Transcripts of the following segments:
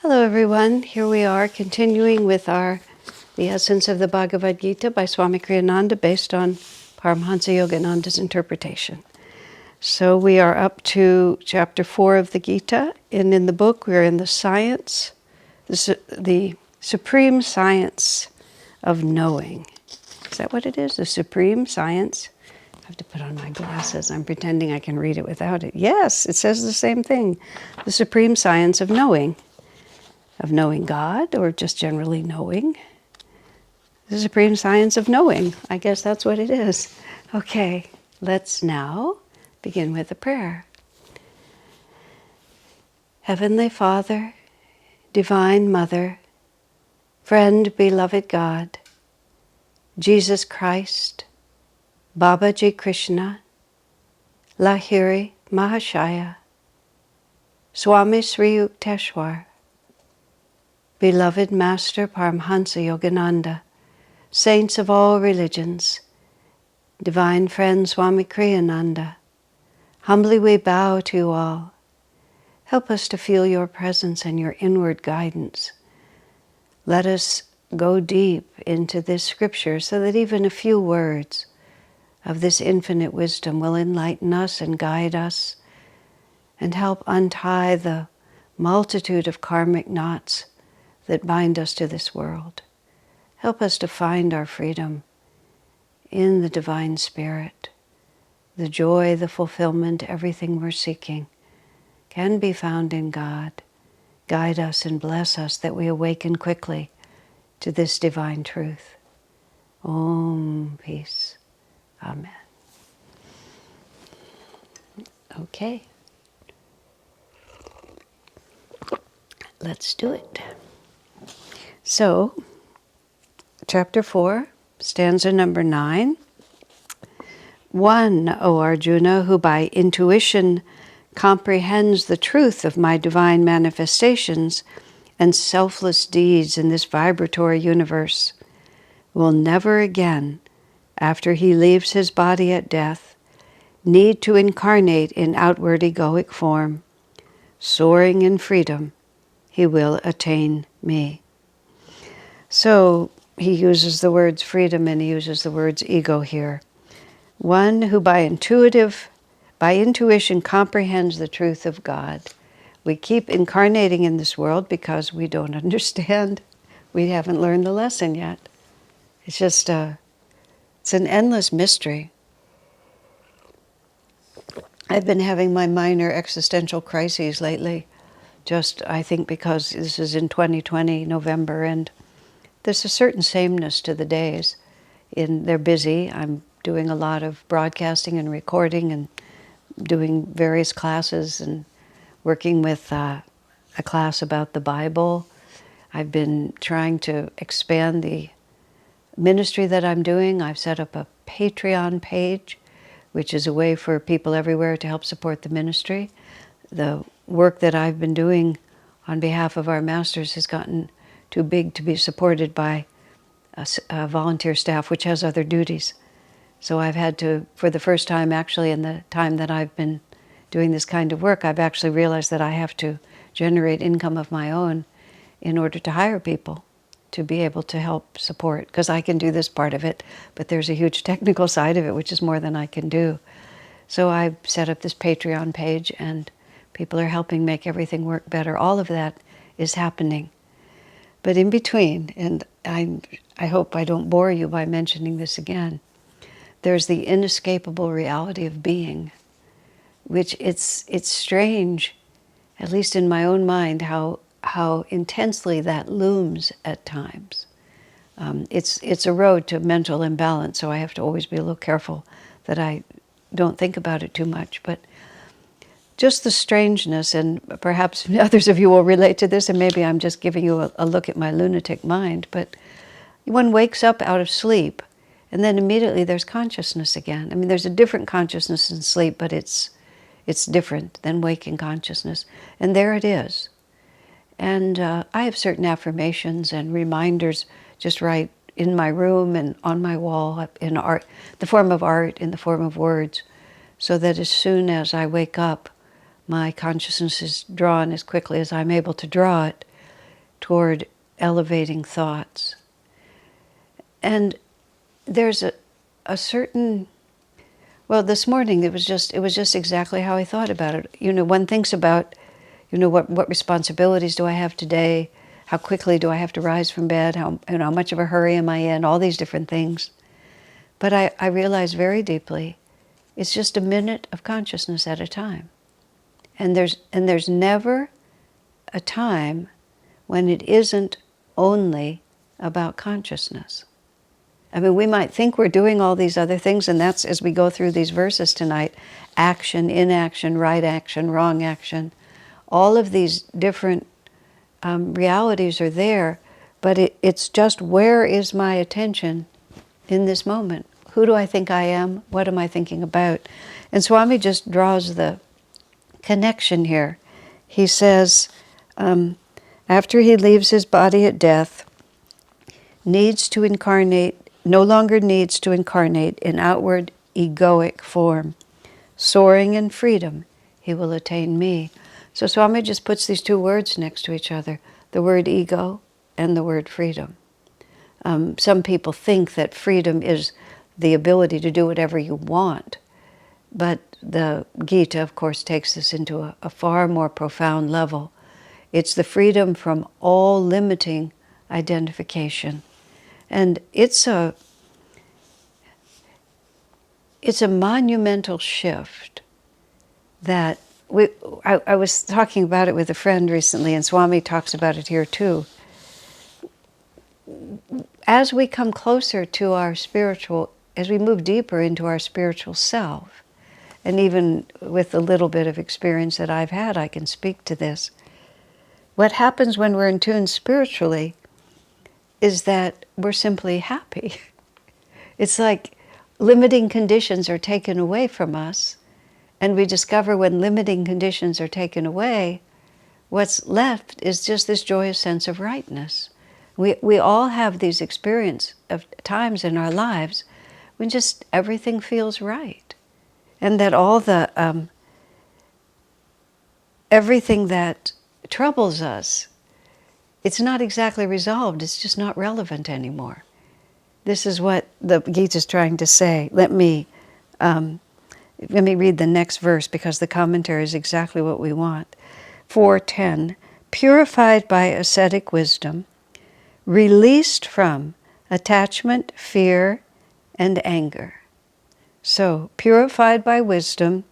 Hello everyone, here we are continuing with the Essence of the Bhagavad Gita by Swami Kriyananda based on Paramhansa Yogananda's interpretation. So we are up to chapter 4 of the Gita, and in the book we're in the science, the supreme science of knowing. Is that what it is? The supreme science? I have to put on my glasses. I'm pretending I can read it without it. Yes, it says the same thing. The supreme science of knowing. Of knowing God, or just generally knowing. The supreme science of knowing. I guess that's what it is. Okay, let's now begin with a prayer. Heavenly Father, Divine Mother, Friend, Beloved God, Jesus Christ, Babaji Krishna, Lahiri Mahashaya, Swami Sri Yukteswar, Beloved Master Paramhansa Yogananda, Saints of all religions, Divine Friend Swami Kriyananda, humbly we bow to you all. Help us to feel your presence and your inward guidance. Let us go deep into this scripture so that even a few words of this infinite wisdom will enlighten us and guide us and help untie the multitude of karmic knots that bind us to this world. Help us to find our freedom in the Divine Spirit. The joy, the fulfillment, everything we're seeking can be found in God. Guide us and bless us that we awaken quickly to this divine truth. Om, peace. Amen. Okay. Let's do it. So, chapter 4, stanza number 9. One, O Arjuna, who by intuition comprehends the truth of my divine manifestations and selfless deeds in this vibratory universe, will never again, after he leaves his body at death, need to incarnate in outward egoic form. Soaring in freedom, he will attain me. So he uses the words freedom and he uses the words ego here. One who by intuition comprehends the truth of God. We keep incarnating in this world because we don't understand. We haven't learned the lesson yet. It's just it's an endless mystery. I've been having my minor existential crises lately, just I think because this is in 2020, November, and there's a certain sameness to the days. They're busy. I'm doing a lot of broadcasting and recording and doing various classes and working with a class about the Bible. I've been trying to expand the ministry that I'm doing. I've set up a Patreon page, which is a way for people everywhere to help support the ministry. The work that I've been doing on behalf of our masters has gotten too big to be supported by a volunteer staff, which has other duties. So I've had to, for the first time actually in the time that I've been doing this kind of work, I've actually realized that I have to generate income of my own in order to hire people to be able to help support, because I can do this part of it, but there's a huge technical side of it, which is more than I can do. So I've set up this Patreon page and people are helping make everything work better. All of that is happening. But in between, and I hope I don't bore you by mentioning this again, there's the inescapable reality of being, which it's strange, at least in my own mind, how intensely that looms at times. It's a road to mental imbalance, so I have to always be a little careful that I don't think about it too much. But just the strangeness, and perhaps others of you will relate to this, and maybe I'm just giving you a look at my lunatic mind, but one wakes up out of sleep, and then immediately there's consciousness again. I mean, there's a different consciousness in sleep, but it's different than waking consciousness. And there it is. And I have certain affirmations and reminders just right in my room and on my wall, in art, the form of art, in the form of words, so that as soon as I wake up, my consciousness is drawn as quickly as I'm able to draw it toward elevating thoughts. And there's a certain, well, this morning it was just exactly how I thought about it. One thinks about, what responsibilities do I have today? How quickly do I have to rise from bed? How much of a hurry am I in? All these different things. But I realize very deeply, it's just a minute of consciousness at a time. And there's never a time when it isn't only about consciousness. I mean, we might think we're doing all these other things, and that's, as we go through these verses tonight, action, inaction, right action, wrong action. All of these different realities are there, but it's just, where is my attention in this moment? Who do I think I am? What am I thinking about? And Swami just draws the connection here. He says, after he leaves his body at death, no longer needs to incarnate in outward egoic form. Soaring in freedom, he will attain me. So Swami just puts these two words next to each other, the word ego and the word freedom. Some people think that freedom is the ability to do whatever you want, but the Gita, of course, takes this into a far more profound level. It's the freedom from all limiting identification. And it's a monumental shift that I was talking about it with a friend recently, and Swami talks about it here too. As we come closer to our spiritual, as we move deeper into our spiritual self, and even with the little bit of experience that I've had, I can speak to this. What happens when we're in tune spiritually is that we're simply happy. It's like limiting conditions are taken away from us, and we discover when limiting conditions are taken away, what's left is just this joyous sense of rightness. We all have these experiences of times in our lives when just everything feels right, and that all the everything that troubles us, it's not exactly resolved, it's just not relevant anymore. This is what the Gita is trying to say. Let me read the next verse, because the commentary is exactly what we want. 4:10, purified by ascetic wisdom, released from attachment, fear, and anger. So, purified by wisdom,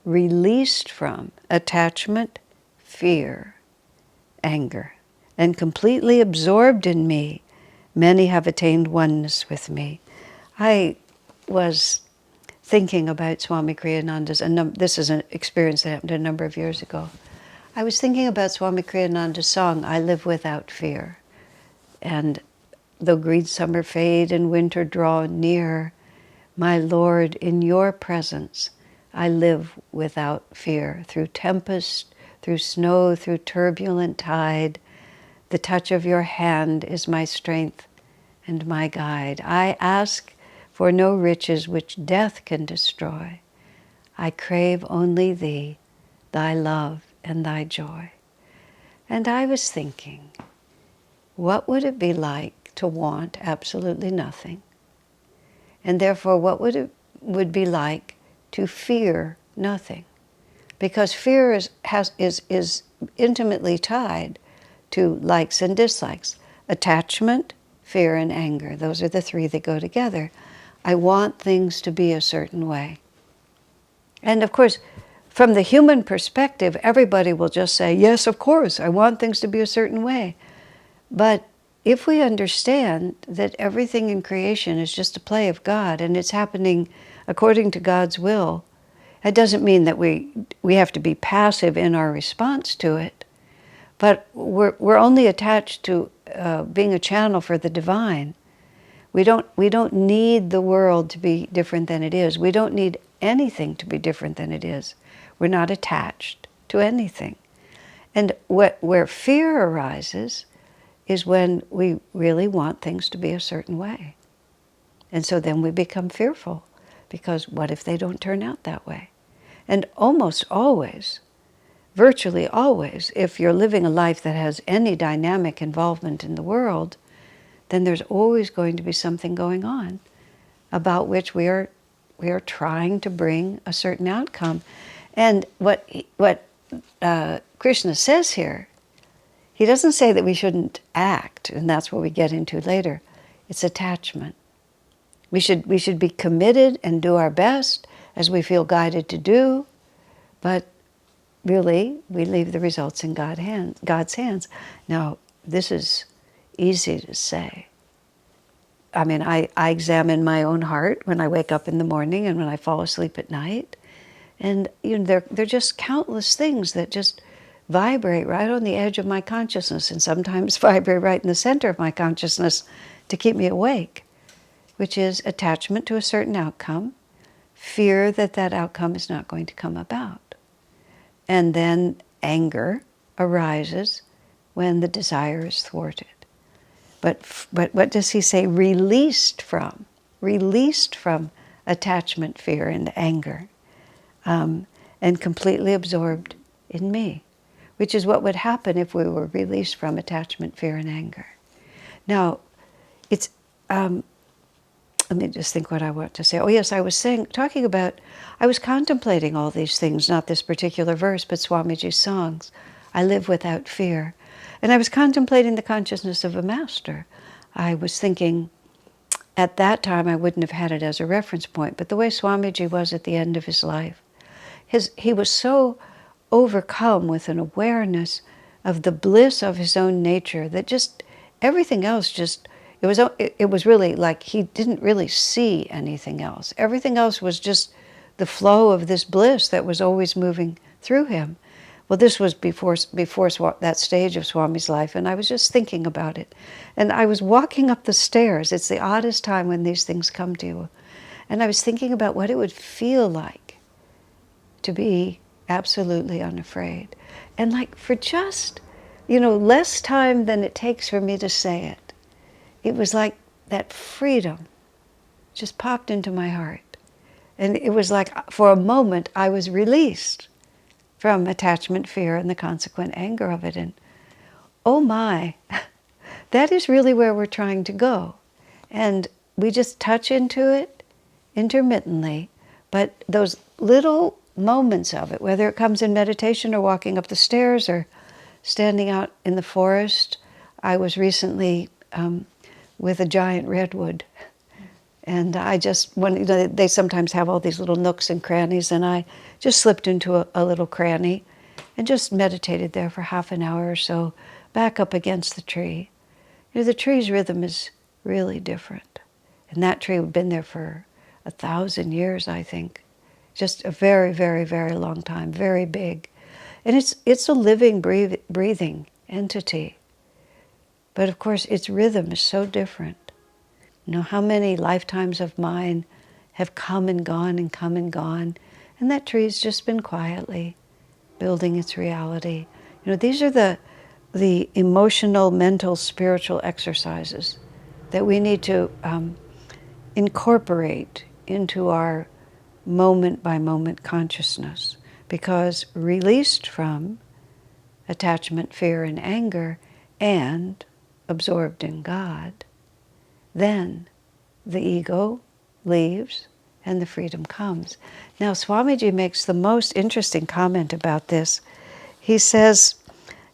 released from attachment, fear, anger, and completely absorbed in me, many have attained oneness with me. I was thinking about Swami Kriyananda's, and this is an experience that happened a number of years ago. I was thinking about Swami Kriyananda's song, I Live Without Fear. And though green summer fade and winter draw near, my Lord, in your presence, I live without fear. Through tempest, through snow, through turbulent tide, the touch of your hand is my strength and my guide. I ask for no riches which death can destroy. I crave only thee, thy love and thy joy. And I was thinking, what would it be like to want absolutely nothing? And therefore, what would be like to fear nothing? Because fear is intimately tied to likes and dislikes. Attachment, fear, and anger. Those are the three that go together. I want things to be a certain way. And of course, from the human perspective, everybody will just say, yes, of course, I want things to be a certain way. But if we understand that everything in creation is just a play of God, and it's happening according to God's will, it doesn't mean that we have to be passive in our response to it, but we're only attached to being a channel for the divine. We don't need the world to be different than it is. We don't need anything to be different than it is. We're not attached to anything. And where fear arises is when we really want things to be a certain way. And so then we become fearful, because what if they don't turn out that way? And almost always, virtually always, if you're living a life that has any dynamic involvement in the world, then there's always going to be something going on about which we are trying to bring a certain outcome. And what Krishna says here, he doesn't say that we shouldn't act, and that's what we get into later. It's attachment. We should be committed and do our best as we feel guided to do, but really we leave the results in God's hands. Now, this is easy to say. I mean, I examine my own heart when I wake up in the morning and when I fall asleep at night. And they're just countless things that just vibrate right on the edge of my consciousness, and sometimes vibrate right in the center of my consciousness to keep me awake, which is attachment to a certain outcome, fear that that outcome is not going to come about. And then anger arises when the desire is thwarted. But what does he say? Released from attachment, fear, and anger, and completely absorbed in me, which is what would happen if we were released from attachment, fear, and anger. Now, it's let me just think what I want to say. Oh yes, I was contemplating all these things, not this particular verse, but Swamiji's songs. I live without fear. And I was contemplating the consciousness of a master. I was thinking, at that time I wouldn't have had it as a reference point, but the way Swamiji was at the end of his life, he was so overcome with an awareness of the bliss of his own nature that just everything else it was really like he didn't really see anything else. Everything else was just the flow of this bliss that was always moving through him. Well, this was before that stage of Swami's life, and I was just thinking about it. And I was walking up the stairs. It's the oddest time when these things come to you. And I was thinking about what it would feel like to be absolutely unafraid. And like for just, less time than it takes for me to say it, it was like that freedom just popped into my heart. And it was like, for a moment, I was released from attachment, fear, and the consequent anger of it. And oh my, that is really where we're trying to go. And we just touch into it intermittently, but those little moments of it, whether it comes in meditation or walking up the stairs or standing out in the forest. I was recently with a giant redwood, and they sometimes have all these little nooks and crannies, and I just slipped into a little cranny and just meditated there for half an hour or so, back up against the tree. The tree's rhythm is really different. And that tree had been there for 1,000 years, I think. Just a very, very, very long time, very big. And it's a living, breathing entity. But of course, its rhythm is so different. How many lifetimes of mine have come and gone and come and gone, and that tree's just been quietly building its reality. These are the emotional, mental, spiritual exercises that we need to incorporate into our moment-by-moment consciousness, because released from attachment, fear, and anger, and absorbed in God, then the ego leaves and the freedom comes. Now, Swamiji makes the most interesting comment about this. He says,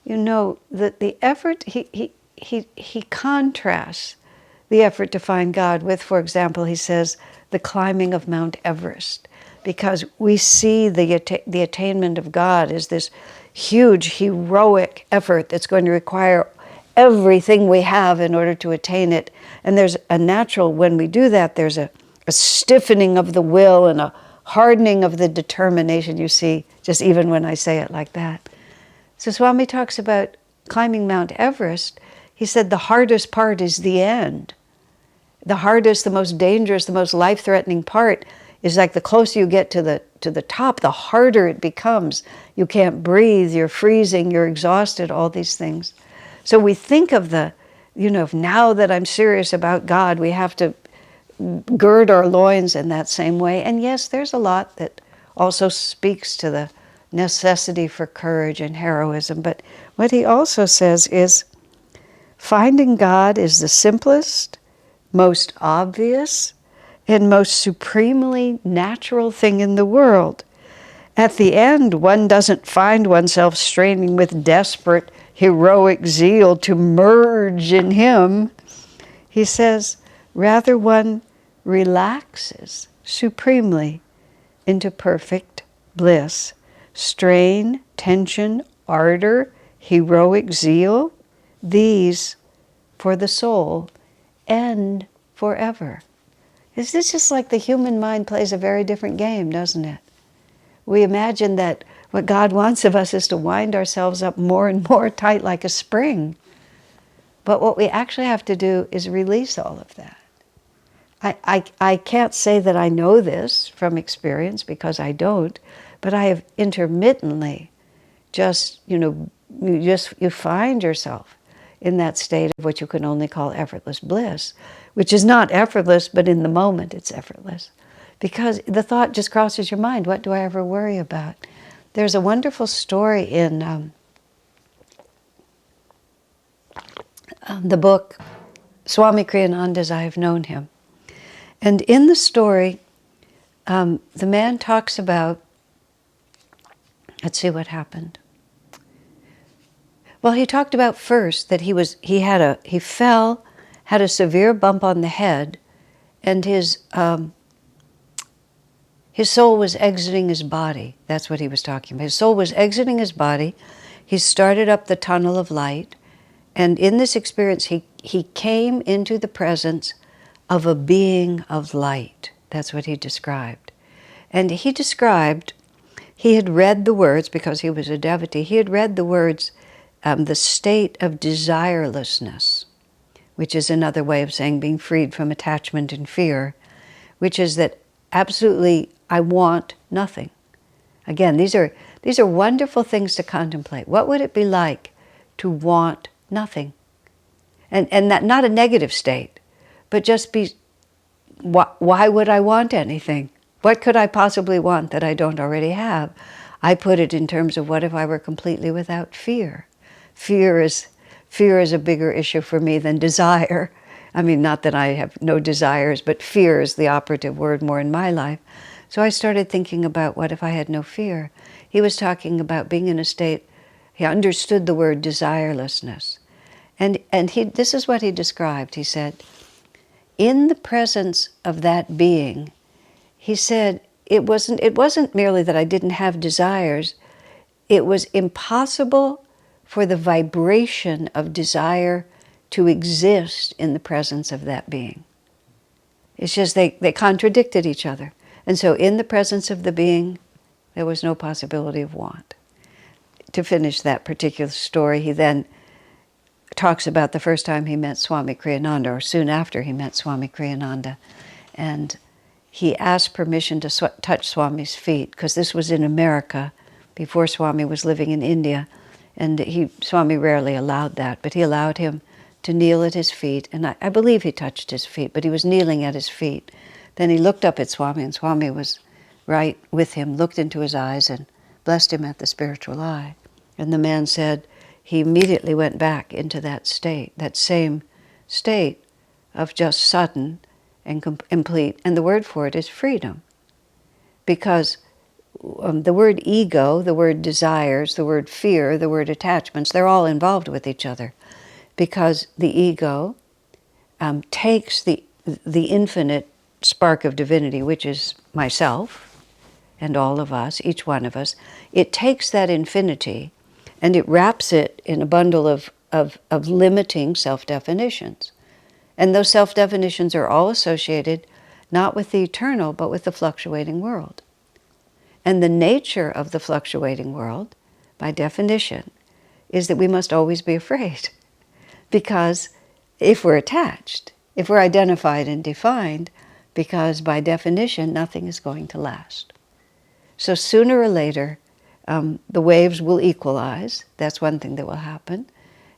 that the effort, he contrasts the effort to find God with, for example, he says, the climbing of Mount Everest, because we see the attainment of God as this huge, heroic effort that's going to require everything we have in order to attain it. And there's a natural, when we do that, there's a stiffening of the will and a hardening of the determination, you see, just even when I say it like that. So Swami talks about climbing Mount Everest. He said the hardest part is the end. The hardest, the most dangerous, the most life-threatening part is like the closer you get to the top, the harder it becomes. You can't breathe, you're freezing, you're exhausted, all these things. So we think of now that I'm serious about God, we have to gird our loins in that same way. And yes, there's a lot that also speaks to the necessity for courage and heroism. But what he also says is, finding God is the simplest, most obvious, and most supremely natural thing in the world. At the end, one doesn't find oneself straining with desperate, heroic zeal to merge in Him. He says, rather one relaxes supremely into perfect bliss. Strain, tension, ardor, heroic zeal, these for the soul end forever. Is this just like the human mind plays a very different game, doesn't it? We imagine that what God wants of us is to wind ourselves up more and more tight like a spring. But what we actually have to do is release all of that. I can't say that I know this from experience because I don't, but I have intermittently you find yourself in that state of what you can only call effortless bliss, which is not effortless, but in the moment it's effortless. Because the thought just crosses your mind, what do I ever worry about? There's a wonderful story in the book, Swami Kriyananda's I Have Known Him. And in the story, the man talks about, let's see what happened. Well, he talked about first that he fell, had a severe bump on the head, and his soul was exiting his body. That's what he was talking about. His soul was exiting his body. He started up the tunnel of light, and in this experience, he came into the presence of a being of light. That's what he described. And he described, he had read the words, because he was a devotee, he had read the words, the state of desirelessness, which is another way of saying being freed from attachment and fear, which is that absolutely I want nothing. Again, these are wonderful things to contemplate. What would it be like to want nothing? And that not a negative state, but just be, why would I want anything? What could I possibly want that I don't already have? I put it in terms of what if I were completely without fear? Fear is a bigger issue for me than desire. I mean, not that I have no desires, but fear is the operative word more in my life. So I started thinking about what if I had no fear? He was talking about being in a state, he understood the word desirelessness. And this is what he described. He said, in the presence of that being, he said, it wasn't merely that I didn't have desires, it was impossible for the vibration of desire to exist in the presence of that being. It's just they contradicted each other. And so in the presence of the being, there was no possibility of want. To finish that particular story, he then talks about the first time he met Swami Kriyananda, or soon after he met Swami Kriyananda. And he asked permission to touch Swami's feet, because this was in America, before Swami was living in India. And Swami rarely allowed that, but he allowed him to kneel at his feet. And I believe he touched his feet, but he was kneeling at his feet. Then he looked up at Swami, and Swami was right with him, looked into his eyes and blessed him at the spiritual eye. And the man said he immediately went back into that state, that same state of just sudden and complete. And the word for it is freedom. Because the word ego, the word desires, the word fear, the word attachments, they're all involved with each other. Because the ego takes the infinite spark of divinity, which is myself and all of us, each one of us, it takes that infinity and it wraps it in a bundle of limiting self-definitions. And those self-definitions are all associated not with the eternal, but with the fluctuating world. And the nature of the fluctuating world, by definition, is that we must always be afraid. Because if we're attached, if we're identified and defined, because by definition, nothing is going to last. So sooner or later, the waves will equalize. That's one thing that will happen.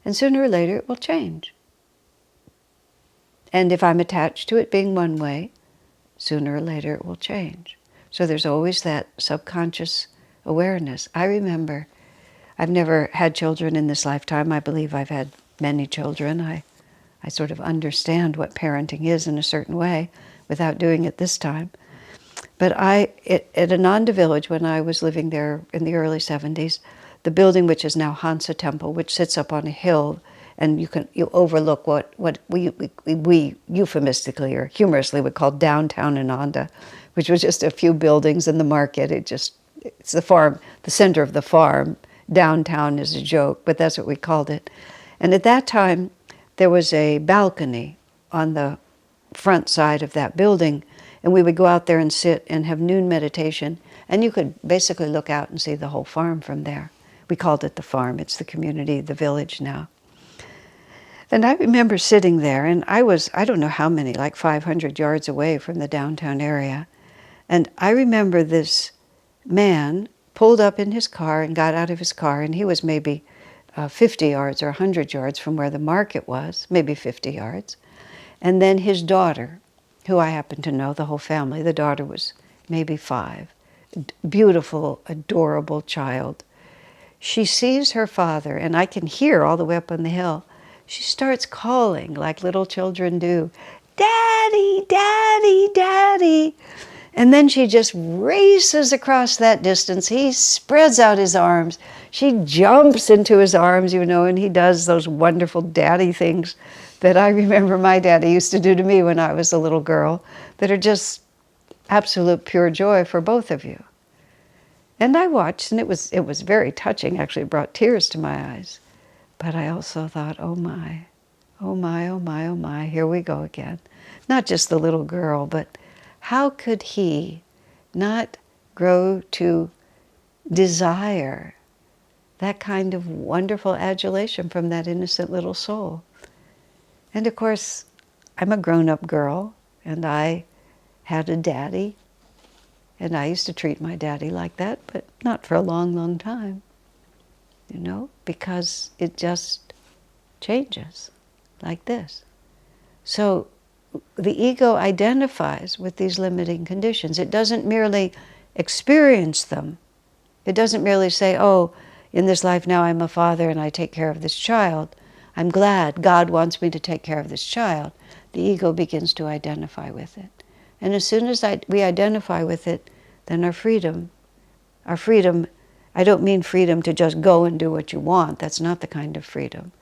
And sooner or later, it will change. And if I'm attached to it being one way, sooner or later it will change. So there's always that subconscious awareness. I remember, I've never had children in this lifetime. I believe I've had many children. I sort of understand what parenting is in a certain way without doing it this time. But at Ananda Village, when I was living there in the early 70s, the building which is now Hansa Temple, which sits up on a hill, and you overlook what we euphemistically or humorously would call downtown Ananda, which was just a few buildings in the market. It's the farm, the center of the farm. Downtown is a joke, but that's what we called it. And at that time, there was a balcony on the front side of that building, and we would go out there and sit and have noon meditation, and you could basically look out and see the whole farm from there. We called it the farm. It's the community, the village now. And I remember sitting there, and I don't know how many, like 500 yards away from the downtown area. And I remember this man pulled up in his car and got out of his car, and he was maybe 50 yards or 100 yards from where the market was, maybe 50 yards. And then his daughter, who I happen to know, the whole family, the daughter was maybe 5, beautiful, adorable child. She sees her father, and I can hear all the way up on the hill. She starts calling like little children do, "Daddy, Daddy, Daddy." And then she just races across that distance. He spreads out his arms. She jumps into his arms, and he does those wonderful daddy things that I remember my daddy used to do to me when I was a little girl, that are just absolute pure joy for both of you. And I watched, and it was very touching. Actually, it brought tears to my eyes. But I also thought, oh my, oh my, oh my, oh my, here we go again. Not just the little girl, but how could he not grow to desire that kind of wonderful adulation from that innocent little soul? And of course, I'm a grown-up girl, and I had a daddy, and I used to treat my daddy like that, but not for a long, long time, because it just changes like this. So the ego identifies with these limiting conditions. It doesn't merely experience them. It doesn't merely say, oh, in this life now I'm a father and I take care of this child. I'm glad God wants me to take care of this child. The ego begins to identify with it. And as soon as we identify with it, then our freedom, I don't mean freedom to just go and do what you want. That's not the kind of freedom.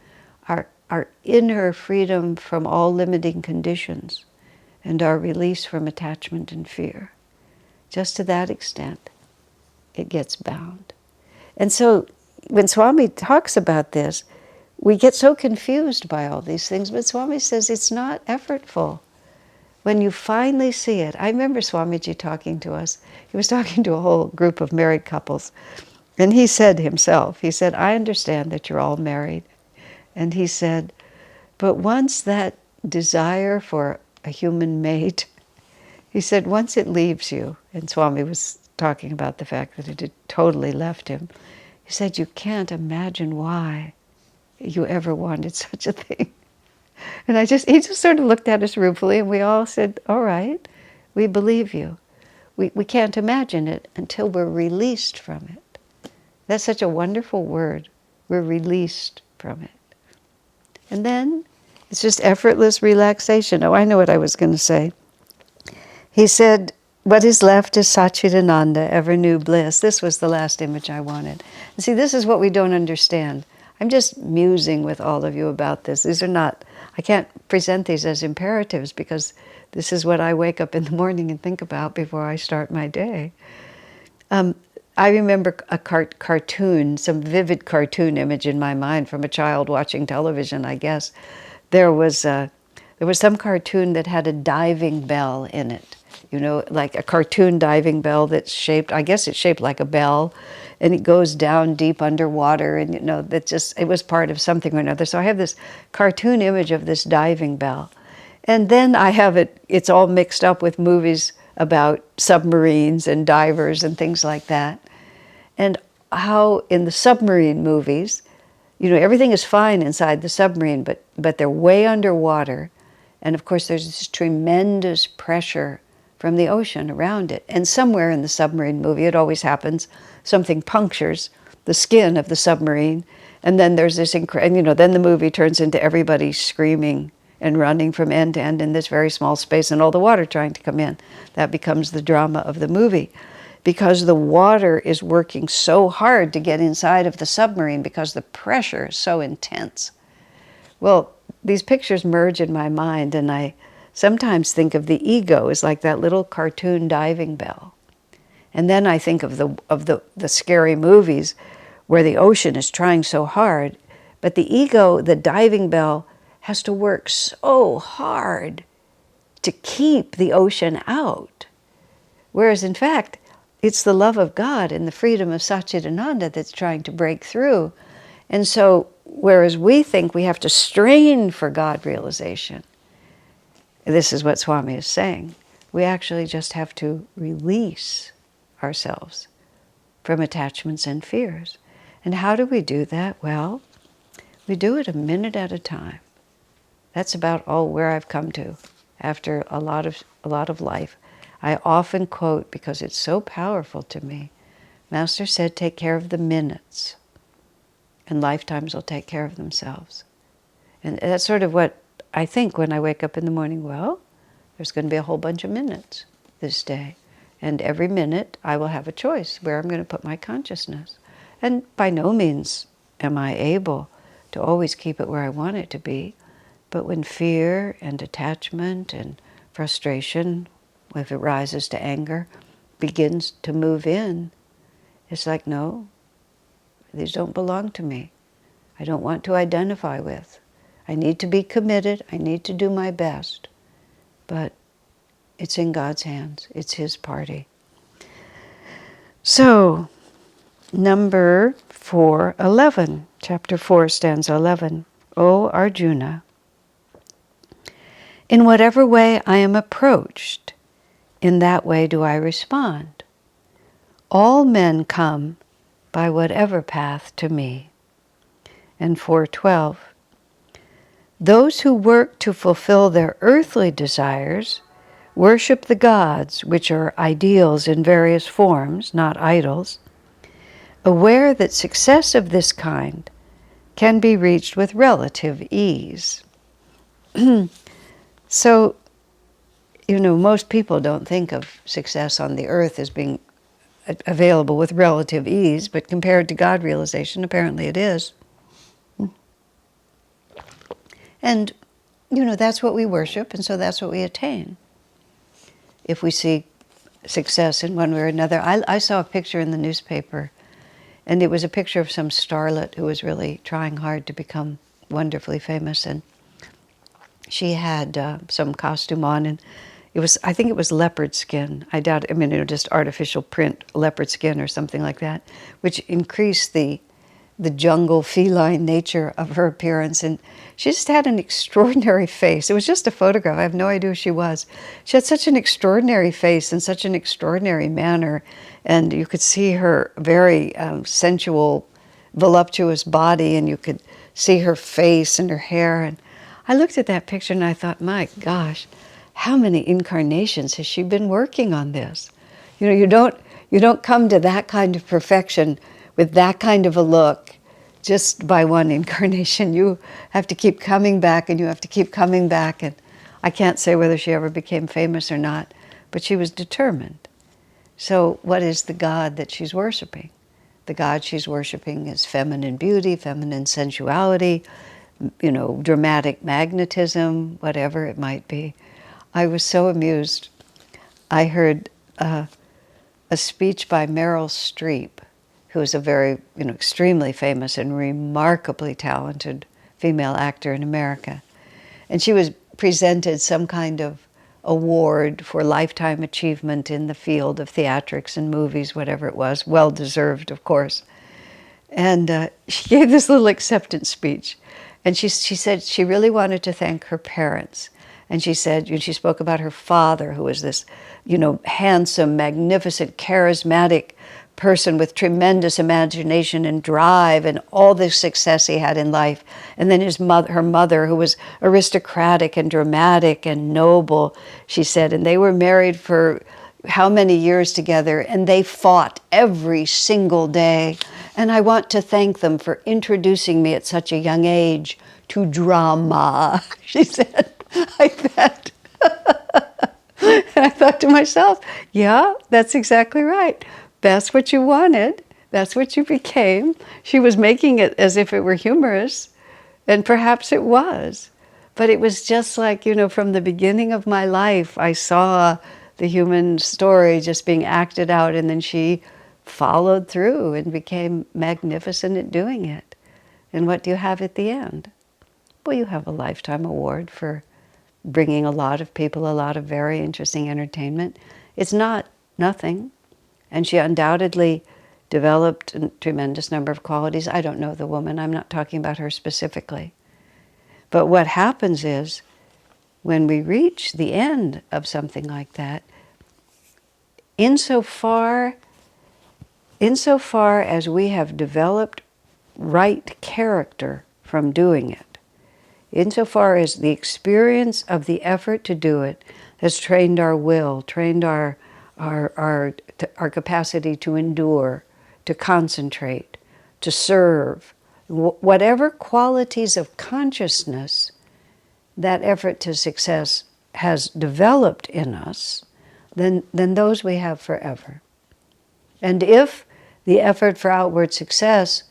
Our inner freedom from all limiting conditions and our release from attachment and fear. Just to that extent, it gets bound. And so when Swami talks about this, we get so confused by all these things, but Swami says it's not effortful. When you finally see it, I remember Swamiji talking to us. He was talking to a whole group of married couples, and he said himself, I understand that you're all married. And he said, but once that desire for a human mate, he said, once it leaves you, and Swami was talking about the fact that it had totally left him, he said, you can't imagine why you ever wanted such a thing. And he just sort of looked at us ruefully, and we all said, all right, we believe you. We can't imagine it until we're released from it. That's such a wonderful word. We're released from it. And then it's just effortless relaxation. Oh, I know what I was going to say. He said, what is left is Satchidananda, ever new bliss. This was the last image I wanted. And see, this is what we don't understand. I'm just musing with all of you about this. These are not, I can't present these as imperatives because this is what I wake up in the morning and think about before I start my day. I remember a cartoon, some vivid cartoon image in my mind from a child watching television, I guess. There was some cartoon that had a diving bell in it, like a cartoon diving bell that's shaped, I guess it's shaped like a bell, and it goes down deep underwater, and it was part of something or another. So I have this cartoon image of this diving bell. And then I have it's all mixed up with movies about submarines and divers and things like that. And how in the submarine movies, everything is fine inside the submarine, but they're way underwater. And of course there's this tremendous pressure from the ocean around it. And somewhere in the submarine movie, it always happens, something punctures the skin of the submarine, and then there's this then the movie turns into everybody screaming and running from end to end in this very small space, and all the water trying to come in. That becomes the drama of the movie, because the water is working so hard to get inside of the submarine because the pressure is so intense. Well, these pictures merge in my mind, and I sometimes think of the ego as like that little cartoon diving bell. And then I think of the scary movies where the ocean is trying so hard, but the ego, the diving bell, has to work so hard to keep the ocean out. Whereas in fact, it's the love of God and the freedom of Satchidananda that's trying to break through. And so, whereas we think we have to strain for God realization, this is what Swami is saying. We actually just have to release ourselves from attachments and fears. And how do we do that? Well, we do it a minute at a time. That's about all where I've come to after a lot of life. I often quote, because it's so powerful to me, Master said, take care of the minutes, and lifetimes will take care of themselves. And that's sort of what I think when I wake up in the morning. Well, there's going to be a whole bunch of minutes this day. And every minute I will have a choice where I'm going to put my consciousness. And by no means am I able to always keep it where I want it to be. But when fear and attachment and frustration, if it rises to anger, begins to move in, it's like, no, these don't belong to me. I don't want to identify with. I need to be committed. I need to do my best. But it's in God's hands. It's His party. So, number 411, chapter 4, stanza 11. O Arjuna, in whatever way I am approached, in that way do I respond. All men come by whatever path to me. And 412, those who work to fulfill their earthly desires worship the gods, which are ideals in various forms, not idols, aware that success of this kind can be reached with relative ease. So, most people don't think of success on the earth as being available with relative ease, but compared to God realization, apparently it is. And, that's what we worship, and so that's what we attain. If we see success in one way or another. I saw a picture in the newspaper, and it was a picture of some starlet who was really trying hard to become wonderfully famous, and she had some costume on, and I think it was leopard skin. I doubt, just artificial print leopard skin or something like that, which increased the jungle feline nature of her appearance. And she just had an extraordinary face. It was just a photograph. I have no idea who she was. She had such an extraordinary face and such an extraordinary manner. And you could see her very sensual, voluptuous body, and you could see her face and her hair. And I looked at that picture and I thought, my gosh, how many incarnations has she been working on this? You don't come to that kind of perfection with that kind of a look just by one incarnation. You have to keep coming back, and you have to keep coming back. And I can't say whether she ever became famous or not, but she was determined. So what is the God that she's worshiping? The God she's worshiping is feminine beauty, feminine sensuality, dramatic magnetism, whatever it might be. I was so amused. I heard a speech by Meryl Streep, who is a very, extremely famous and remarkably talented female actor in America. And she was presented some kind of award for lifetime achievement in the field of theatrics and movies, whatever it was, well-deserved, of course. And she gave this little acceptance speech. And she said she really wanted to thank her parents. And she said, she spoke about her father, who was this, handsome, magnificent, charismatic person with tremendous imagination and drive and all the success he had in life. And then her mother, who was aristocratic and dramatic and noble, she said, and they were married for how many years together, and they fought every single day. And I want to thank them for introducing me at such a young age to drama, she said, like that. And I thought to myself, yeah, that's exactly right. That's what you wanted. That's what you became. She was making it as if it were humorous, and perhaps it was. But it was just like, from the beginning of my life, I saw the human story just being acted out, and then she followed through and became magnificent at doing it. And what do you have at the end? Well, you have a lifetime award for bringing a lot of people a lot of very interesting entertainment. It's not nothing. And she undoubtedly developed a tremendous number of qualities. I don't know the woman. I'm not talking about her specifically. But what happens is, when we reach the end of something like that, insofar as we have developed right character from doing it, insofar as the experience of the effort to do it has trained our will, trained our capacity to endure, to concentrate, to serve, whatever qualities of consciousness that effort to success has developed in us, then those we have forever. And if the effort for outward success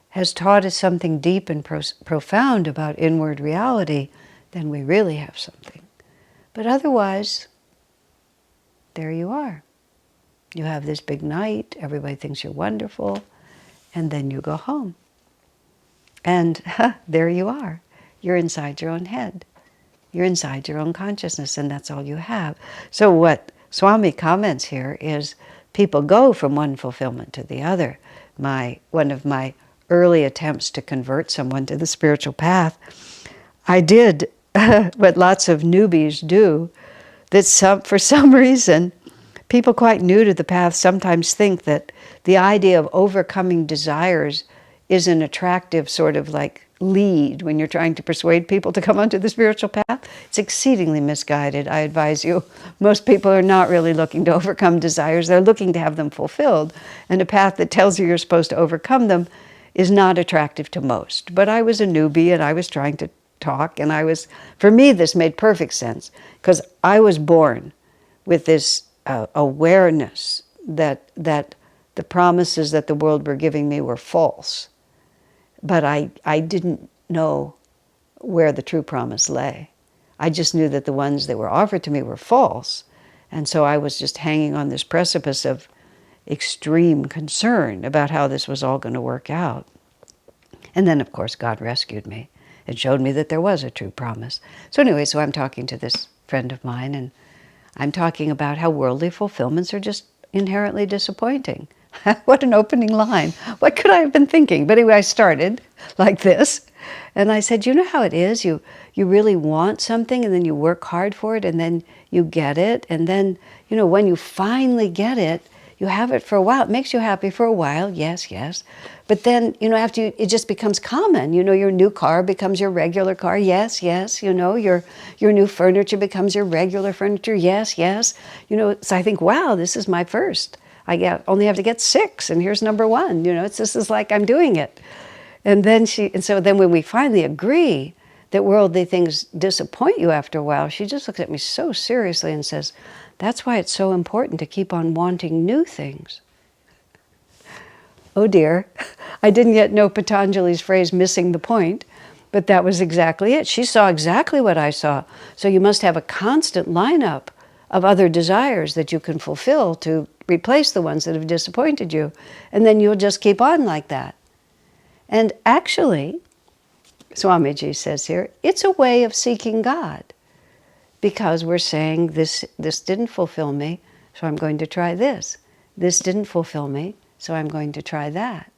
has taught us something deep and profound about inward reality, then we really have something. But otherwise, there you are. You have this big night, everybody thinks you're wonderful, and then you go home. And there you are. You're inside your own head. You're inside your own consciousness, and that's all you have. So what Swami comments here is people go from one fulfillment to the other. One of my early attempts to convert someone to the spiritual path, I did what lots of newbies do, that for some reason, people quite new to the path sometimes think that the idea of overcoming desires is an attractive sort of like lead when you're trying to persuade people to come onto the spiritual path. It's exceedingly misguided, I advise you. Most people are not really looking to overcome desires. They're looking to have them fulfilled. And a path that tells you you're supposed to overcome them is not attractive to most. But I was a newbie, and I was trying to talk, and for me, this made perfect sense, because I was born with this awareness that the promises that the world were giving me were false. But I didn't know where the true promise lay. I just knew that the ones that were offered to me were false. And so I was just hanging on this precipice of extreme concern about how this was all going to work out. And then, of course, God rescued me and showed me that there was a true promise. So anyway, I'm talking to this friend of mine, and I'm talking about how worldly fulfillments are just inherently disappointing. What an opening line. What could I have been thinking? But anyway, I started like this. And I said, you know how it is? You really want something, and then you work hard for it, and then you get it. And then, when you finally get it, you have it for a while. It makes you happy for a while, yes. But then, after it just becomes common. Your new car becomes your regular car, yes. Your new furniture becomes your regular furniture, yes. So I think, wow, this is my first. I only have to get 6, and here's number 1. This is like I'm doing it. And so then when we finally agree that worldly things disappoint you after a while, she just looks at me so seriously and says, that's why it's so important to keep on wanting new things. Oh dear, I didn't yet know Patanjali's phrase, missing the point, but that was exactly it. She saw exactly what I saw. So you must have a constant lineup of other desires that you can fulfill to replace the ones that have disappointed you. And then you'll just keep on like that. And actually, Swamiji says here, it's a way of seeking God. Because we're saying, this didn't fulfill me, so I'm going to try this. This didn't fulfill me, so I'm going to try that.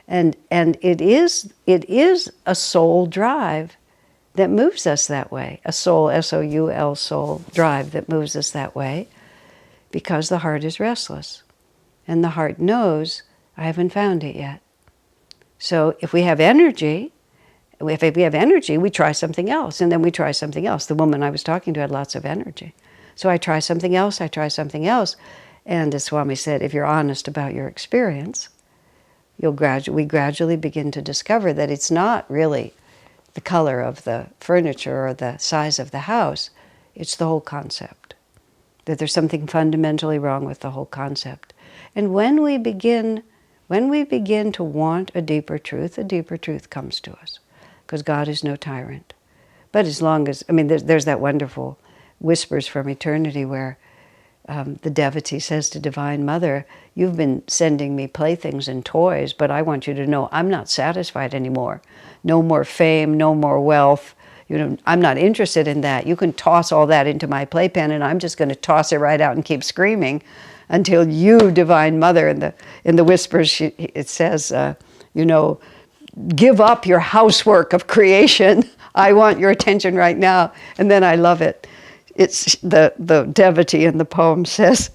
And it is a soul drive that moves us that way. A soul, S-O-U-L, soul drive that moves us that way, because the heart is restless. And the heart knows, I haven't found it yet. So if we have energy, we try something else, and then we try something else. The woman I was talking to had lots of energy. So I try something else, and as Swami said, if you're honest about your experience, we gradually begin to discover that it's not really the color of the furniture or the size of the house, it's the whole concept. That there's something fundamentally wrong with the whole concept. And when we begin to want a deeper truth comes to us. Because God is no tyrant. But as long as, there's that wonderful Whispers from Eternity where the devotee says to Divine Mother, you've been sending me playthings and toys, but I want you to know I'm not satisfied anymore. No more fame, no more wealth. I'm not interested in that. You can toss all that into my playpen and I'm just going to toss it right out and keep screaming until you, Divine Mother, in the Whispers, it says, give up your housework of creation. I want your attention right now. And then I love it. It's the devotee in the poem says,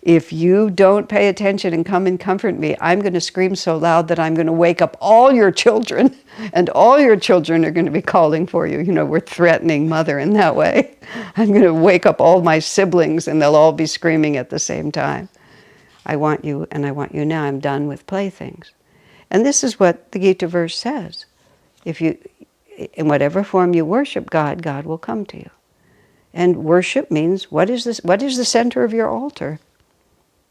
if you don't pay attention and come and comfort me, I'm going to scream so loud that I'm going to wake up all your children, and all your children are going to be calling for you. We're threatening Mother in that way. I'm going to wake up all my siblings and they'll all be screaming at the same time. I want you, and I want you now. I'm done with playthings. And this is what the Gita verse says. If you, in whatever form you worship God, God will come to you. And worship means, what is this? What is the center of your altar?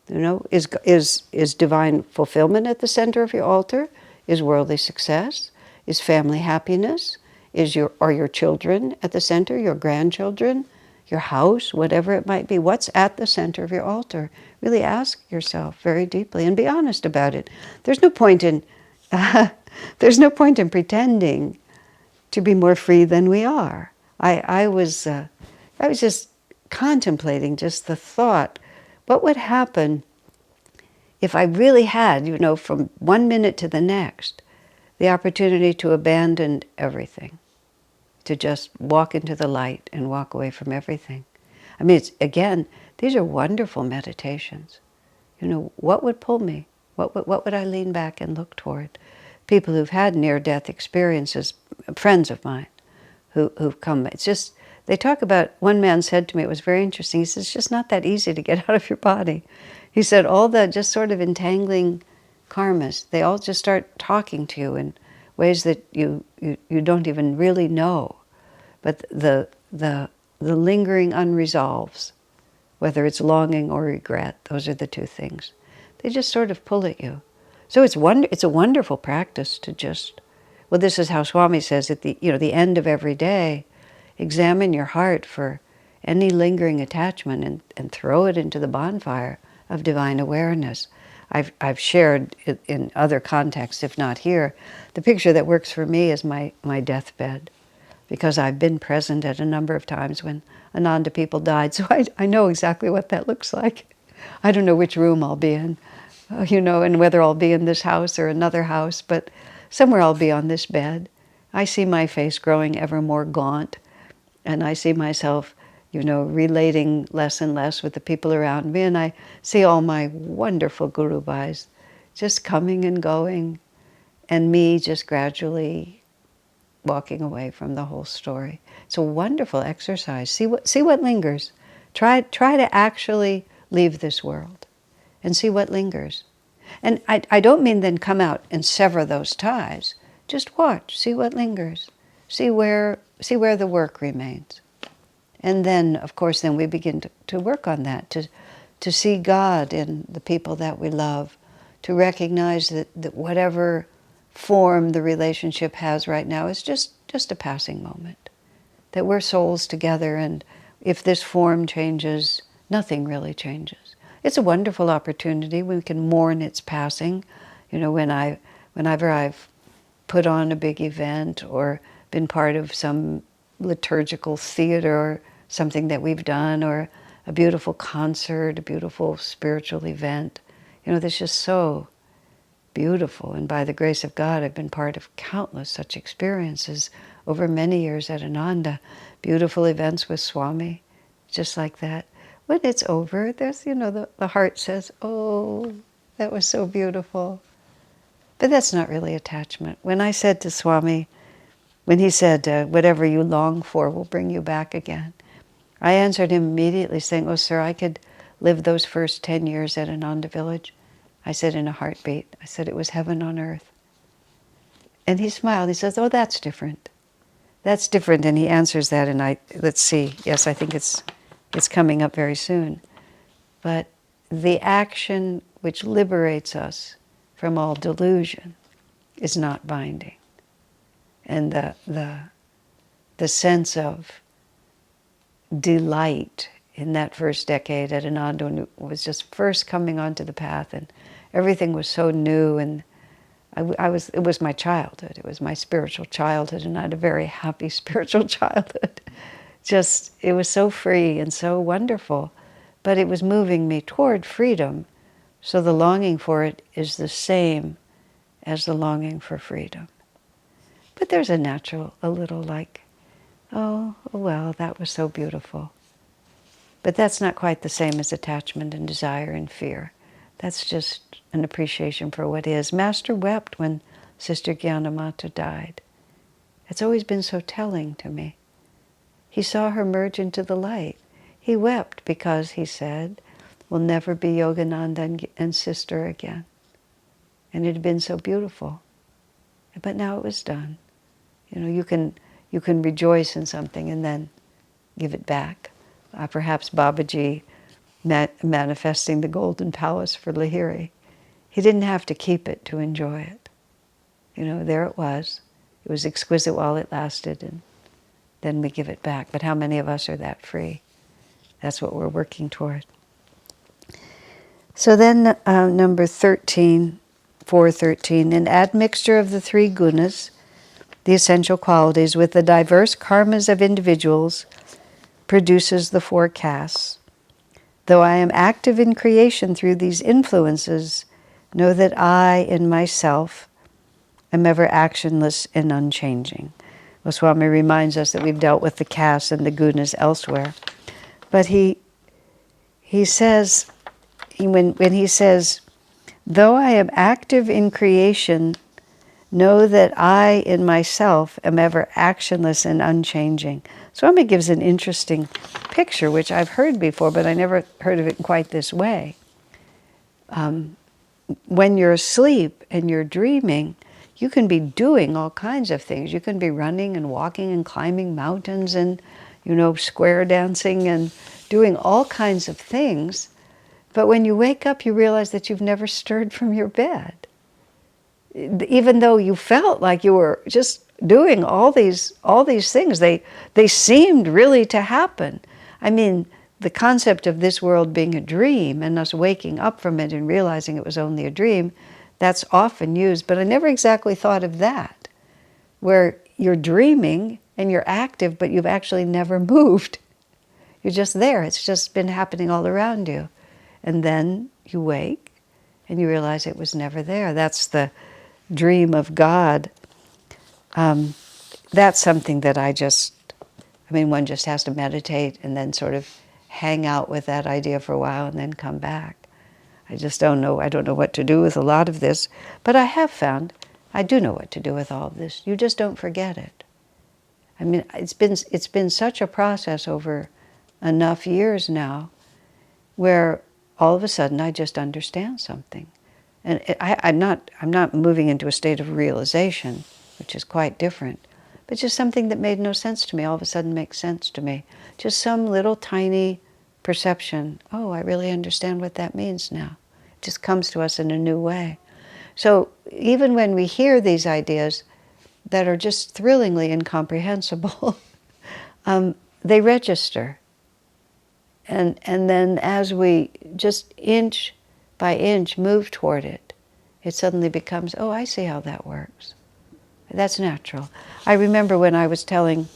Is divine fulfillment at the center of your altar? Is worldly success? Is family happiness? Are your children at the center? Your grandchildren? Your house? Whatever it might be. What's at the center of your altar? Really ask yourself very deeply and be honest about it. There's no point in pretending to be more free than we are. I was just contemplating just the thought, what would happen if I really had, from one minute to the next, the opportunity to abandon everything, to just walk into the light and walk away from everything. These are wonderful meditations. What would pull me? What would I lean back and look toward? People who've had near-death experiences, friends of mine, who've come. It's just, they talk about, one man said to me, it was very interesting, he says, it's just not that easy to get out of your body. He said, all the just sort of entangling karmas, they all just start talking to you in ways that you don't even really know. But the lingering unresolves, whether it's longing or regret, those are the two things. They just sort of pull at you. So it's a wonderful practice to just, well, this is how Swami says at the end of every day, examine your heart for any lingering attachment and throw it into the bonfire of divine awareness. I've shared in other contexts, if not here, the picture that works for me is my deathbed, because I've been present at a number of times when Ananda people died, so I know exactly what that looks like. I don't know which room I'll be in, and whether I'll be in this house or another house, but somewhere I'll be on this bed. I see my face growing ever more gaunt, and I see myself, relating less and less with the people around me, and I see all my wonderful Guru Bhais just coming and going, and me just gradually walking away from the whole story. It's a wonderful exercise. See what lingers. Try to actually leave this world and see what lingers. And I don't mean then come out and sever those ties. Just watch, see what lingers. See where the work remains. And then, of course, then we begin to work on that, to see God in the people that we love, to recognize that whatever form the relationship has right now is just a passing moment. That we're souls together, and if this form changes, nothing really changes. It's a wonderful opportunity. We can mourn its passing. Whenever I've put on a big event or been part of some liturgical theater or something that we've done, or a beautiful concert, a beautiful spiritual event, that's just so beautiful. And by the grace of God, I've been part of countless such experiences over many years at Ananda. Beautiful events with Swami, just like that. When it's over, there's, the heart says, oh, That was so beautiful. But that's not really attachment. When I said to Swami, when he said, whatever you long for will bring you back again, I answered him immediately saying, oh, sir, I could live those first 10 years at Ananda village. I said in a heartbeat. I said it was heaven on earth. And he smiled. He says, oh, that's different. That's different. And he answers that, and let's see. Yes, I think it's coming up very soon. But the action which liberates us from all delusion is not binding. And the sense of delight in that first decade at Ananda, when it was just first coming onto the path, and everything was so new, and it was my childhood. It was my spiritual childhood, and I had a very happy spiritual childhood. It was so free and so wonderful, but it was moving me toward freedom. So the longing for it is the same as the longing for freedom. But there's a little like, oh, well, that was so beautiful. But that's not quite the same as attachment and desire and fear. That's just an appreciation for what is. Master wept when Sister Gyanamata died. It's always been so telling to me. He saw her merge into the light. He wept because, he said, we'll never be Yogananda and sister again. And it had been so beautiful. But now it was done. You know, you can rejoice in something and then give it back. Perhaps Babaji manifesting the golden palace for Lahiri. He didn't have to keep it to enjoy it. You know, there it was. It was exquisite while it lasted, and then we give it back. But how many of us are that free? That's what we're working toward. So then number 13, 413, an admixture of the three gunas, the essential qualities, with the diverse karmas of individuals produces the four castes. Though I am active in creation through these influences, know that I, in myself, am ever actionless and unchanging. Well, Swami reminds us that we've dealt with the castes and the gunas elsewhere. But he says, when he says, though I am active in creation, know that I, in myself, am ever actionless and unchanging. Swami gives an interesting picture, which I've heard before, but I never heard of it quite this way. When you're asleep and you're dreaming, you can be doing all kinds of things. You can be running and walking and climbing mountains and, square dancing and doing all kinds of things. But when you wake up, you realize that you've never stirred from your bed. Even though you felt like you were just doing all these things, they seemed really to happen. I mean, the concept of this world being a dream and us waking up from it and realizing it was only a dream, that's often used, but I never exactly thought of that, where you're dreaming and you're active, but you've actually never moved. You're just there. It's just been happening all around you. And then you wake and you realize it was never there. That's the dream of God. That's something that one just has to meditate and then sort of hang out with that idea for a while and then come back. I don't know what to do with a lot of this, but I have found I do know what to do with all of this. You just don't forget it. I mean, it's been such a process over enough years now where all of a sudden I just understand something. And I'm not moving into a state of realization, which is quite different, but just something that made no sense to me all of a sudden makes sense to me. Just some little tiny perception. Oh, I really understand what that means now. It just comes to us in a new way. So even when we hear these ideas that are just thrillingly incomprehensible, they register. And then as we just inch by inch move toward it, it suddenly becomes, oh, I see how that works. That's natural. I remember when I was telling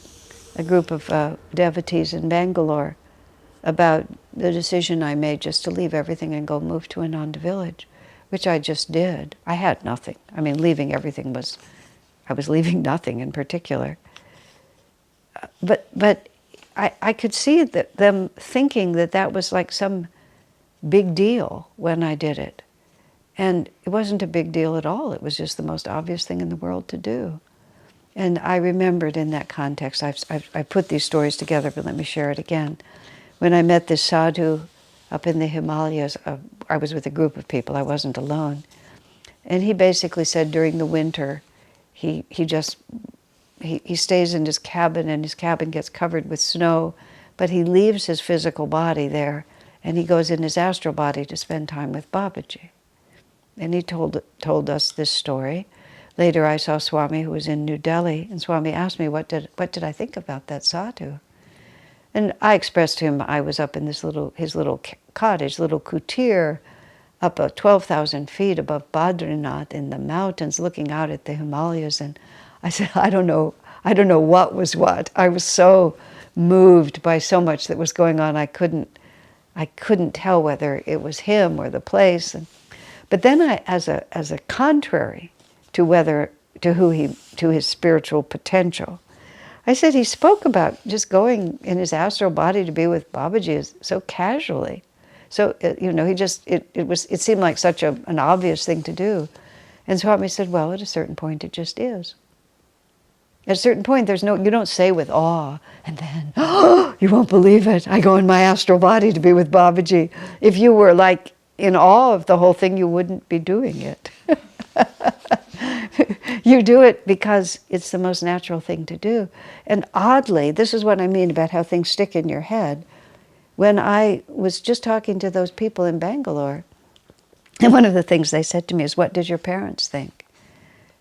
a group of devotees in Bangalore about the decision I made just to leave everything and go move to Ananda village, which I just did. I had nothing. I mean, leaving everything I was leaving nothing in particular. But I could see them thinking that was like some big deal when I did it. And it wasn't a big deal at all. It was just the most obvious thing in the world to do. And I remembered in that context, I put these stories together, but let me share it again. When I met this sadhu up in the Himalayas, I was with a group of people, I wasn't alone. And he basically said during the winter, he stays in his cabin, and his cabin gets covered with snow, but he leaves his physical body there, and he goes in his astral body to spend time with Babaji. And he told us this story. Later I saw Swami, who was in New Delhi, and Swami asked me, what did I think about that sadhu? And I expressed to him I was up in his little cottage, little kutir, up 12,000 feet above Badrinath in the mountains, looking out at the Himalayas. And I said, I don't know what was what. I was so moved by so much that was going on. I couldn't tell whether it was him or the place. But then as a contrary to his spiritual potential, I said he spoke about just going in his astral body to be with Babaji so casually. So, it seemed like such an obvious thing to do. And Swami said, well, at a certain point it just is. At a certain point, you don't say with awe, and then, oh, you won't believe it, I go in my astral body to be with Babaji. If you were like in awe of the whole thing, you wouldn't be doing it. You do it because it's the most natural thing to do. And oddly, this is what I mean about how things stick in your head. When I was just talking to those people in Bangalore, and one of the things they said to me is, what did your parents think?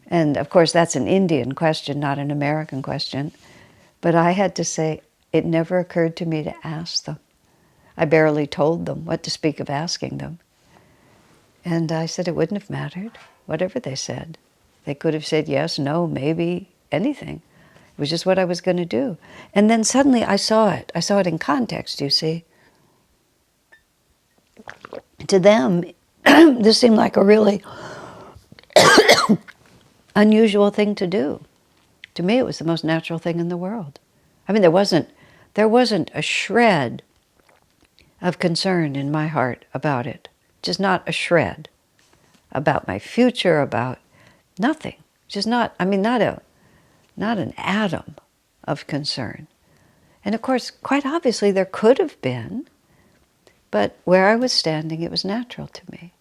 And of course, that's an Indian question, not an American question. But I had to say, it never occurred to me to ask them. I barely told them, what to speak of asking them. And I said it wouldn't have mattered, whatever they said. They could have said yes, no, maybe, anything. It was just what I was going to do. And then suddenly I saw it. I saw it in context, you see. To them, this seemed like a really unusual thing to do. To me, it was the most natural thing in the world. I mean, there wasn't a shred of concern in my heart about it. Just not a shred. About my future, about nothing. Just not an atom of concern. And of course, quite obviously, there could have been, but where I was standing, it was natural to me.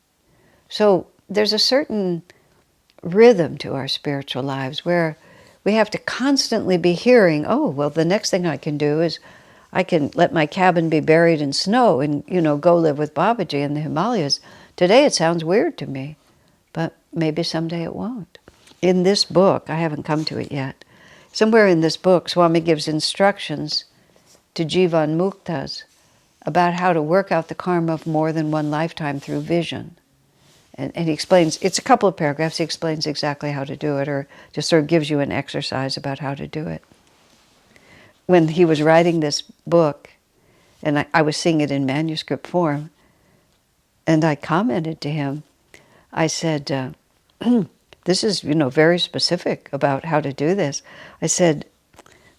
So there's a certain rhythm to our spiritual lives where we have to constantly be hearing, oh, well, the next thing I can do is I can let my cabin be buried in snow and, go live with Babaji in the Himalayas. Today it sounds weird to me, but maybe someday it won't. In this book, I haven't come to it yet, somewhere in this book, Swami gives instructions to Jivan Muktas about how to work out the karma of more than one lifetime through vision. And he explains, it's a couple of paragraphs, he explains exactly how to do it, or just sort of gives you an exercise about how to do it. When he was writing this book, and I was seeing it in manuscript form, and I commented to him, I said, this is, very specific about how to do this. I said,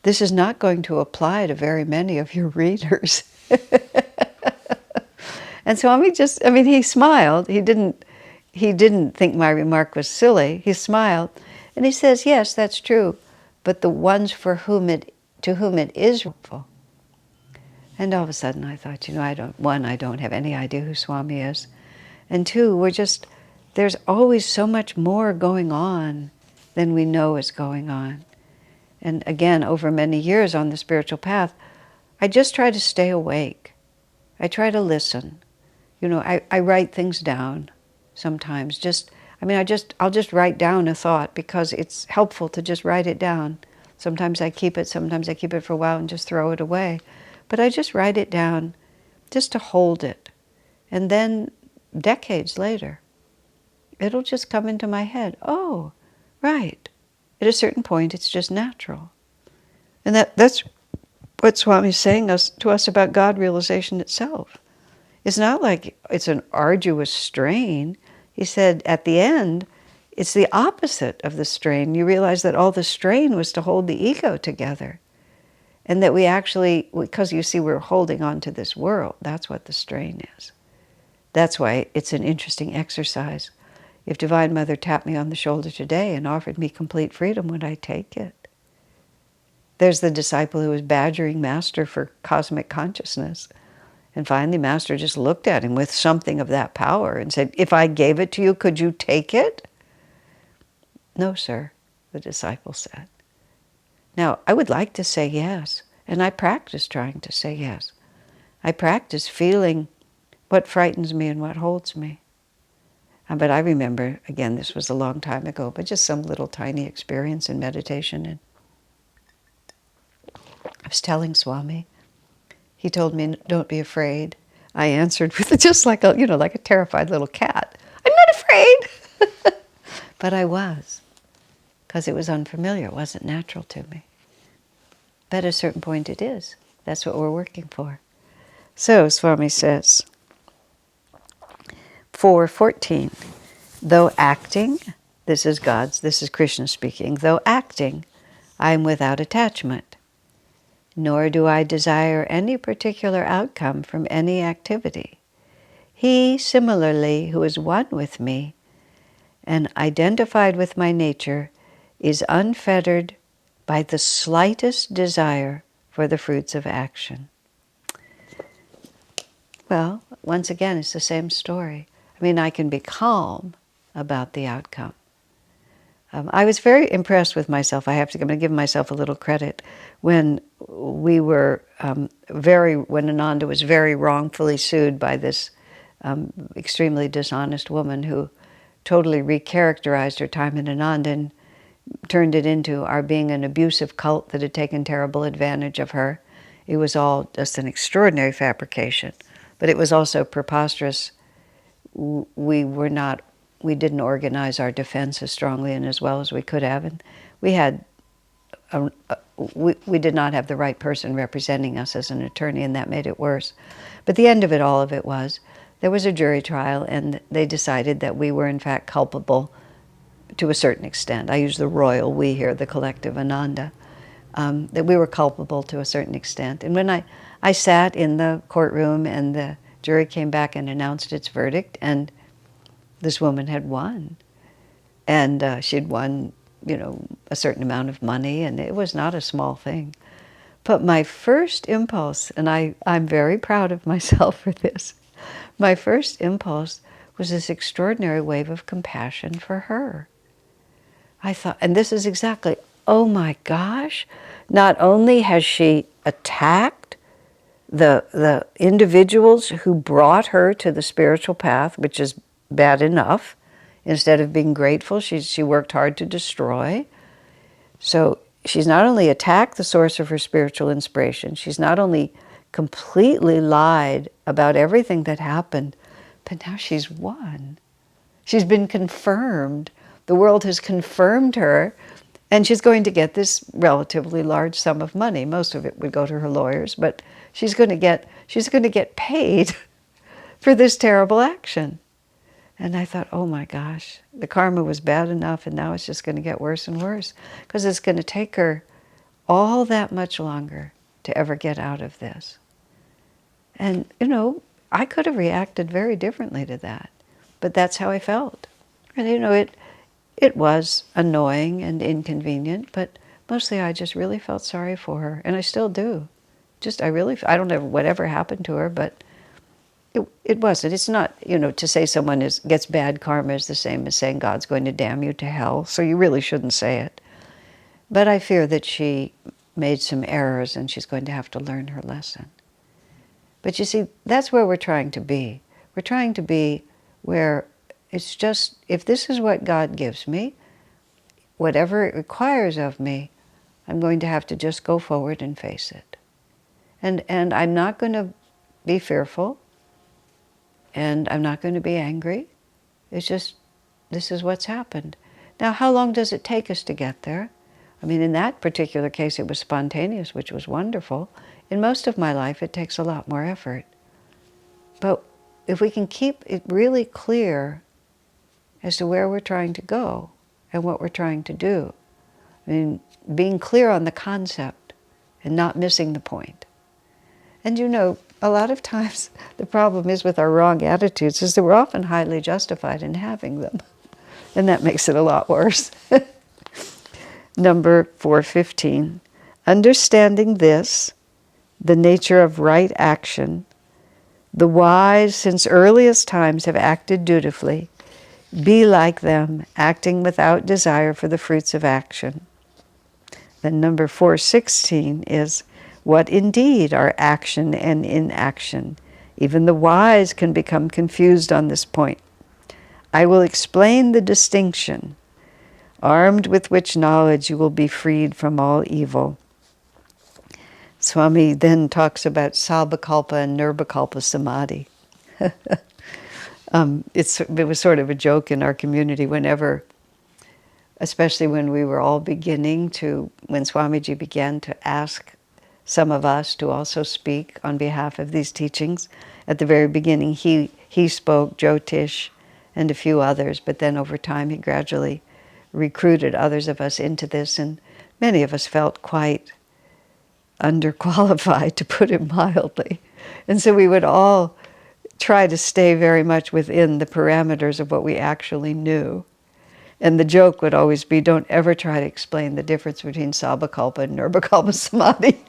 this is not going to apply to very many of your readers. And Swami he smiled. He didn't think my remark was silly. He smiled. And he says, yes, that's true, but the ones to whom it is helpful. And all of a sudden I thought, I don't have any idea who Swami is. And two, there's always so much more going on than we know is going on. And again, over many years on the spiritual path, I just try to stay awake. I try to listen. I write things down sometimes. I'll just write down a thought because it's helpful to just write it down. Sometimes I keep it for a while and just throw it away. But I just write it down just to hold it. And then decades later, it'll just come into my head. Oh, right. At a certain point, it's just natural. And that's what Swami's saying to us about God realization itself. It's not like it's an arduous strain. He said at the end, it's the opposite of the strain. You realize that all the strain was to hold the ego together. And that we actually, because you see we're holding on to this world, that's what the strain is. That's why it's an interesting exercise. if Divine Mother tapped me on the shoulder today and offered me complete freedom, would I take it? There's the disciple who was badgering Master for cosmic consciousness. And finally, Master just looked at him with something of that power and said, if I gave it to you, could you take it? No, sir, the disciple said. Now, I would like to say yes, and I practice trying to say yes. I practice feeling what frightens me and what holds me. But I remember, again, this was a long time ago, but just some little tiny experience in meditation. And I was telling Swami, he told me, don't be afraid. I answered with just like a terrified little cat. I'm not afraid. But I was, because it was unfamiliar. It wasn't natural to me. But at a certain point it is. That's what we're working for. So Swami says, 4:14, though acting, this is Krishna speaking, though acting, I am without attachment, nor do I desire any particular outcome from any activity. He, similarly, who is one with me and identified with my nature, is unfettered by the slightest desire for the fruits of action. Well, once again, it's the same story. I mean, I can be calm about the outcome. I was very impressed with myself. I'm going to give myself a little credit. When we were when Ananda was very wrongfully sued by this extremely dishonest woman who totally recharacterized her time in Ananda and turned it into our being an abusive cult that had taken terrible advantage of her. It was all just an extraordinary fabrication, but it was also preposterous. We didn't organize our defense as strongly and as well as we could have, and we had we did not have the right person representing us as an attorney, and that made it worse. But the end of it, all of it was, there was a jury trial, and they decided that we were in fact culpable to a certain extent. I use the royal we here, the collective Ananda, that we were culpable to a certain extent. And when I sat in the courtroom and the jury came back and announced its verdict, and this woman had won. And she'd won, a certain amount of money, and it was not a small thing. But my first impulse, and I'm very proud of myself for this, my first impulse was this extraordinary wave of compassion for her. I thought, and this is exactly, oh my gosh, not only has she attacked the individuals who brought her to the spiritual path, which is bad enough. Instead of being grateful, she worked hard to destroy. So she's not only attacked the source of her spiritual inspiration, she's not only completely lied about everything that happened, but now she's won. She's been confirmed. The world has confirmed her, and she's going to get this relatively large sum of money. Most of it would go to her lawyers, but she's going to get paid for this terrible action. And I thought, oh my gosh, the karma was bad enough, and now it's just going to get worse and worse, because it's going to take her all that much longer to ever get out of this. And, I could have reacted very differently to that, but that's how I felt. And, it was annoying and inconvenient, but mostly I just really felt sorry for her, and I still do. I don't know whatever happened to her, but it wasn't. It's not, to say someone gets bad karma is the same as saying God's going to damn you to hell, so you really shouldn't say it. But I fear that she made some errors and she's going to have to learn her lesson. But you see, that's where we're trying to be. We're trying to be where it's just, if this is what God gives me, whatever it requires of me, I'm going to have to just go forward and face it. And I'm not going to be fearful, and I'm not going to be angry. It's just, this is what's happened. Now, how long does it take us to get there? I mean, in that particular case, it was spontaneous, which was wonderful. In most of my life, it takes a lot more effort. But if we can keep it really clear as to where we're trying to go and what we're trying to do, I mean, being clear on the concept and not missing the point. And a lot of times the problem is with our wrong attitudes is that we're often highly justified in having them. And that makes it a lot worse. Number 415. Understanding this, the nature of right action, the wise since earliest times have acted dutifully. Be like them, acting without desire for the fruits of action. Then number 416 is, what indeed are action and inaction? Even the wise can become confused on this point. I will explain the distinction, armed with which knowledge you will be freed from all evil. Swami then talks about Sabbakalpa and Nirvikalpa Samadhi. It was sort of a joke in our community whenever, especially when we were all beginning to, when Swamiji began to ask some of us to also speak on behalf of these teachings. At the very beginning, he spoke, Jyotish, and a few others, but then over time he gradually recruited others of us into this, and many of us felt quite underqualified, to put it mildly. And so we would all try to stay very much within the parameters of what we actually knew. And the joke would always be, don't ever try to explain the difference between Sabbakalpa and Nirvikalpa Samadhi.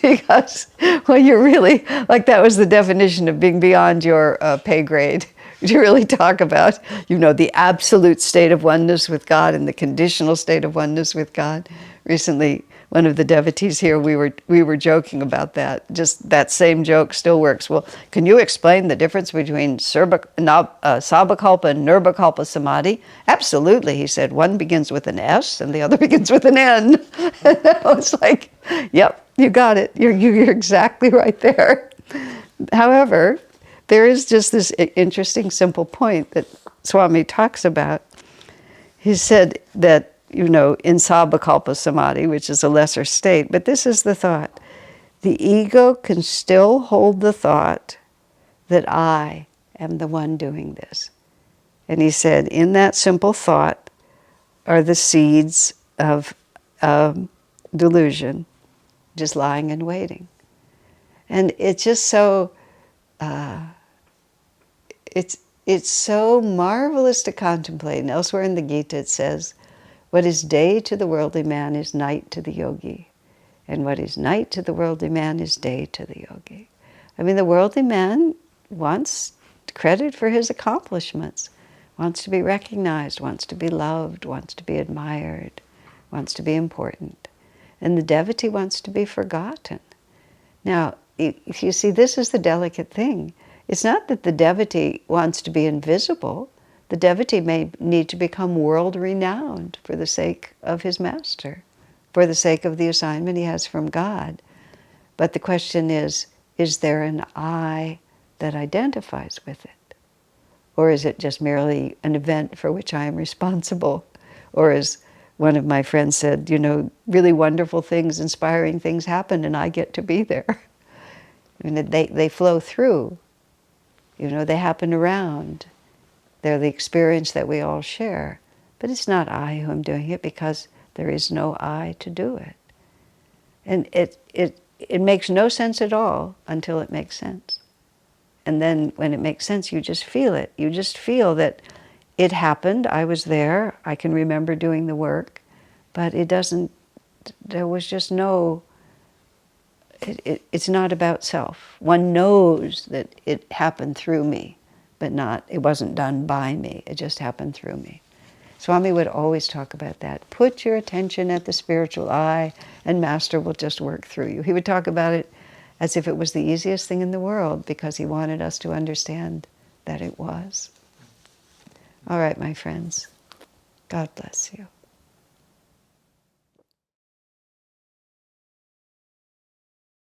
Because, well, you're really, like that was the definition of being beyond your pay grade. To really talk about, the absolute state of oneness with God and the conditional state of oneness with God. Recently, one of the devotees here, we were joking about that. Just that same joke still works. Well, can you explain the difference between Sabbakalpa and Nirvikalpa Samadhi? Absolutely, he said. One begins with an S and the other begins with an N. And I was like, yep, you got it. You're exactly right there. However, there is just this interesting, simple point that Swami talks about. He said that, in Sabbakalpa Samadhi, which is a lesser state, but this is the thought. The ego can still hold the thought that I am the one doing this. And he said, in that simple thought are the seeds of delusion, just lying and waiting. And it's just so... It's so marvelous to contemplate. And elsewhere in the Gita it says, what is day to the worldly man is night to the yogi. And what is night to the worldly man is day to the yogi. I mean, the worldly man wants credit for his accomplishments, wants to be recognized, wants to be loved, wants to be admired, wants to be important. And the devotee wants to be forgotten. Now, if you see, this is the delicate thing. It's not that the devotee wants to be invisible. The devotee may need to become world-renowned for the sake of his master, for the sake of the assignment he has from God. But the question is there an I that identifies with it? Or is it just merely an event for which I am responsible? Or as one of my friends said, really wonderful things, inspiring things happen and I get to be there. I mean, they flow through. They happen around. They're the experience that we all share. But it's not I who am doing it because there is no I to do it. And it makes no sense at all until it makes sense. And then when it makes sense, you just feel it. You just feel that it happened, I was there, I can remember doing the work, but there was just no... It's not about self. One knows that it happened through me, but it wasn't done by me. It just happened through me. Swami would always talk about that. Put your attention at the spiritual eye, and Master will just work through you. He would talk about it as if it was the easiest thing in the world, because he wanted us to understand that it was. All right, my friends. God bless you.